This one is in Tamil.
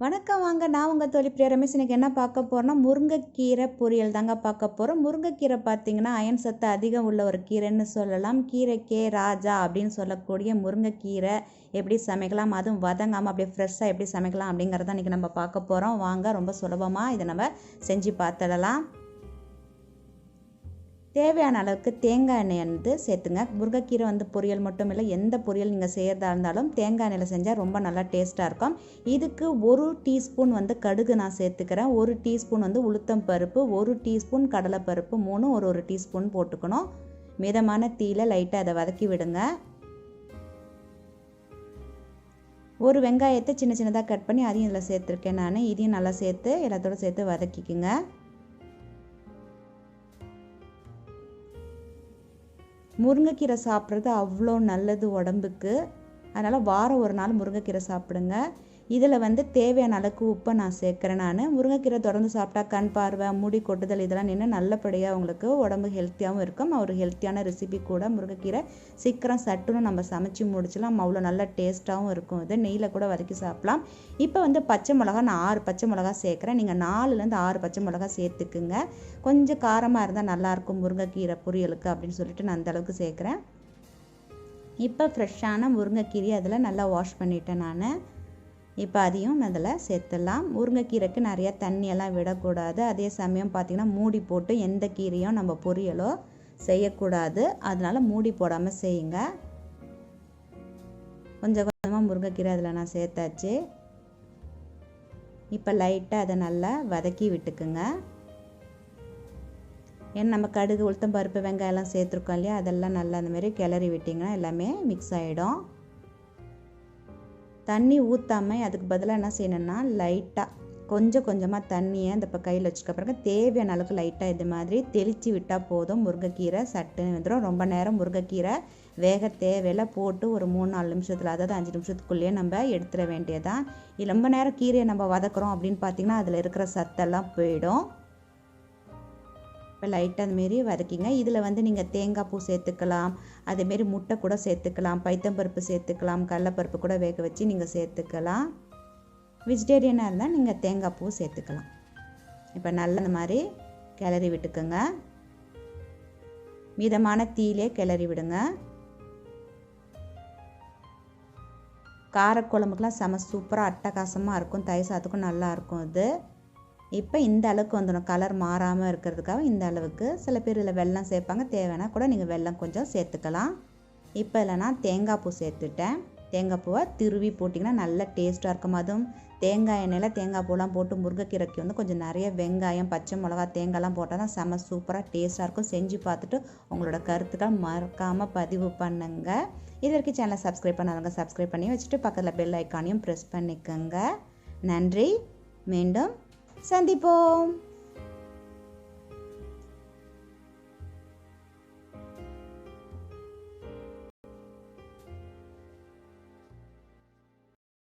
வணக்கம் வாங்க, நான் உங்கள் தோழி பிரியா ரமேஷ். இன்றைக்கி என்ன பார்க்க போகிறோன்னா முருங்கைக்கீரை பொரியல் தாங்க பார்க்க போகிறோம். முருங்கைக்கீரை பார்த்திங்கன்னா அயன் சத்து அதிகம் உள்ள ஒரு கீரைன்னு சொல்லலாம். கீரைக்கே ராஜா அப்படின்னு சொல்லக்கூடிய முருங்கைக்கீரை எப்படி சமைக்கலாம், அதுவும் வதங்காமல் அப்படியே ஃப்ரெஷ்ஷாக எப்படி சமைக்கலாம் அப்படிங்கிறத இன்றைக்கி நம்ம பார்க்க போகிறோம். வாங்க, ரொம்ப சுலபமாக இதை நம்ம செஞ்சு பார்த்துடலாம். தேவையான அளவுக்கு தேங்காய் எண்ணெய் வந்து சேர்த்துங்க. முருங்கைக்கீரை வந்து பொரியல் மட்டும் இல்லை, எந்த பொரியல் நீங்கள் செய்கிறதா இருந்தாலும் தேங்காய் எண்ணெயில் செஞ்சால் ரொம்ப நல்லா டேஸ்ட்டாக இருக்கும். இதுக்கு 1 டீஸ்பூன் வந்து கடுகு நான் சேர்த்துக்கிறேன். 1 டீஸ்பூன் வந்து உளுத்தம் பருப்பு, 1 டீஸ்பூன் கடலைப்பருப்பு, 3 ஒரு டீஸ்பூன் போட்டுக்கணும். மிதமான தீயில் லைட்டாக அதை வதக்கி விடுங்க. ஒரு வெங்காயத்தை சின்ன சின்னதாக கட் பண்ணி அதையும் இதில் சேர்த்துருக்கேன் நான். இதையும் நல்லா சேர்த்து எல்லாத்தோடு சேர்த்து வதக்கிக்குங்க. முருங்கைக்கீரை சாப்பிட்றது அவ்வளோ நல்லது உடம்புக்கு. அதனால் வாரம் ஒரு நாள் முருங்கைக்கீரை சாப்பிடுங்க. இதில் வந்து தேவையான அளவுக்கு உப்பை நான் சேர்க்குறேன். முருங்கைக்கீரை தொடர்ந்து சாப்பிட்டா கண் பார்வை, முடி கொட்டுதல் இதெல்லாம் நின்று நல்லபடியாக உங்களுக்கு உடம்பு ஹெல்த்தியாகவும் இருக்கும். ஒரு ஹெல்த்தியான ரெசிபி கூட. முருங்கைக்கீரை சீக்கிரம் சட்டுன்னு நம்ம சமைச்சு முடிச்சலாம். அவ்வளோ நல்ல டேஸ்ட்டாகவும் இருக்கும். இது நெய்யில் கூட வதக்கி சாப்பிட்லாம். இப்போ வந்து பச்சை மிளகா நான் 6 பச்சை மிளகா சேர்க்குறேன். நீங்கள் 4லேருந்து 6 பச்சை மிளகா சேர்த்துக்குங்க. கொஞ்சம் காரமாக இருந்தால் நல்லாயிருக்கும் முருங்கைக்கீரை பொரியலுக்கு அப்படின்னு சொல்லிட்டு நான் அந்தளவுக்கு சேர்க்குறேன். இப்போ ஃப்ரெஷ்ஷான முருங்கைக்கீரையை அதில் நல்லா வாஷ் பண்ணிவிட்டேன் நான். இப்போ அதையும் அதில் சேர்த்துடலாம். முருங்கைக்கீரைக்கு நிறையா தண்ணியெல்லாம் விடக்கூடாது. அதே சமயம் பார்த்திங்கன்னா மூடி போட்டு எந்த கீரையும் நம்ம பொரியலோ செய்யக்கூடாது. அதனால் மூடி போடாமல் செய்யுங்க. கொஞ்சம் கொஞ்சமாக முருங்கைக்கீரை அதில் நான் சேர்த்தாச்சு. இப்போ லைட்டாக அதை நல்லா வதக்கி விட்டுக்குங்க. ஏன்னா நம்ம கடுகு, உளுத்தம் பருப்பு, வெங்காயம்லாம் சேர்த்துருக்கோம் இல்லையா, அதெல்லாம் நல்லா அந்தமாரி கிளறி விட்டிங்கன்னா எல்லாமே மிக்ஸ் ஆகிடும். தண்ணி ஊற்றாமல் அதுக்கு பதிலாக என்ன செய்யணுன்னா லைட்டாக கொஞ்சம் கொஞ்சமாக தண்ணியை அந்த இப்போ கையில் வச்சுக்க பிறகு தேவையான அளவுக்கு லைட்டாக இது மாதிரி தெளித்து விட்டால் போதும். முருங்கைக்கீரை சட்டுன்னு வந்துடும். ரொம்ப நேரம் முருங்கைக்கீரை வேக தேவையில்லை. போட்டு ஒரு 3-4 நிமிஷத்தில், அதாவது 5 நிமிஷத்துக்குள்ளேயே நம்ம எடுத்துட வேண்டியதான். ரொம்ப நேரம் கீரையை நம்ம வதக்குறோம் அப்படின்னு பார்த்திங்கன்னா அதில் இருக்கிற சத்தெல்லாம் போயிடும். இப்போ லைட்டாக அதுமாரி வதக்கிங்க. இதில் வந்து நீங்கள் தேங்காய் பூ சேர்த்துக்கலாம், அதேமாரி முட்டை கூட சேர்த்துக்கலாம், பைத்தம்பருப்பு சேர்த்துக்கலாம், கடலைப்பருப்பு கூட வேக வச்சு நீங்கள் சேர்த்துக்கலாம். வெஜிடேரியனாக இருந்தால் நீங்கள் தேங்காய் பூ சேர்த்துக்கலாம். இப்போ நல்லா இந்த மாதிரி கிளறி விட்டுக்குங்க. மிதமான தீயிலே கிளறி விடுங்க. காரக்குழம்புக்கெலாம் செம சூப்பராக அட்டகாசமாக இருக்கும். தயிர் சாதத்துக்கும் நல்லாயிருக்கும் இது. இப்போ இந்த அளவுக்கு வந்துடும். கலர் மாறாமல் இருக்கிறதுக்காக இந்த அளவுக்கு. சில பேர் இதில் வெல்லம் சேர்ப்பாங்க. தேவைன்னா கூட நீங்கள் வெல்லம் கொஞ்சம் சேர்த்துக்கலாம். இப்போ இதில் நான் தேங்காய் பூ சேர்த்துட்டேன். தேங்காய் பூவை திருவி போட்டிங்கன்னா நல்ல டேஸ்ட்டாக இருக்கும். அதுவும் தேங்காய் எண்ணெயில் தேங்காய் பூலாம் போட்டு முருங்கைக்கீரைக்கு வந்து கொஞ்சம் நிறைய வெங்காயம், பச்சை மிளகா, தேங்காய்லாம் போட்டால் தான் செம சூப்பராக டேஸ்ட்டாக இருக்கும். செஞ்சு பார்த்துட்டு உங்களோட கருத்துக்கள் மறக்காமல் பதிவு பண்ணுங்க. இது வரைக்கும் சேனலை சப்ஸ்கிரைப் பண்ணாதவங்க சப்ஸ்கிரைப் பண்ணி வச்சுட்டு பக்கத்தில் பெல் ஐக்கானையும் ப்ரெஸ் பண்ணிக்கோங்க. நன்றி. மீண்டும் சந்திப்போம்.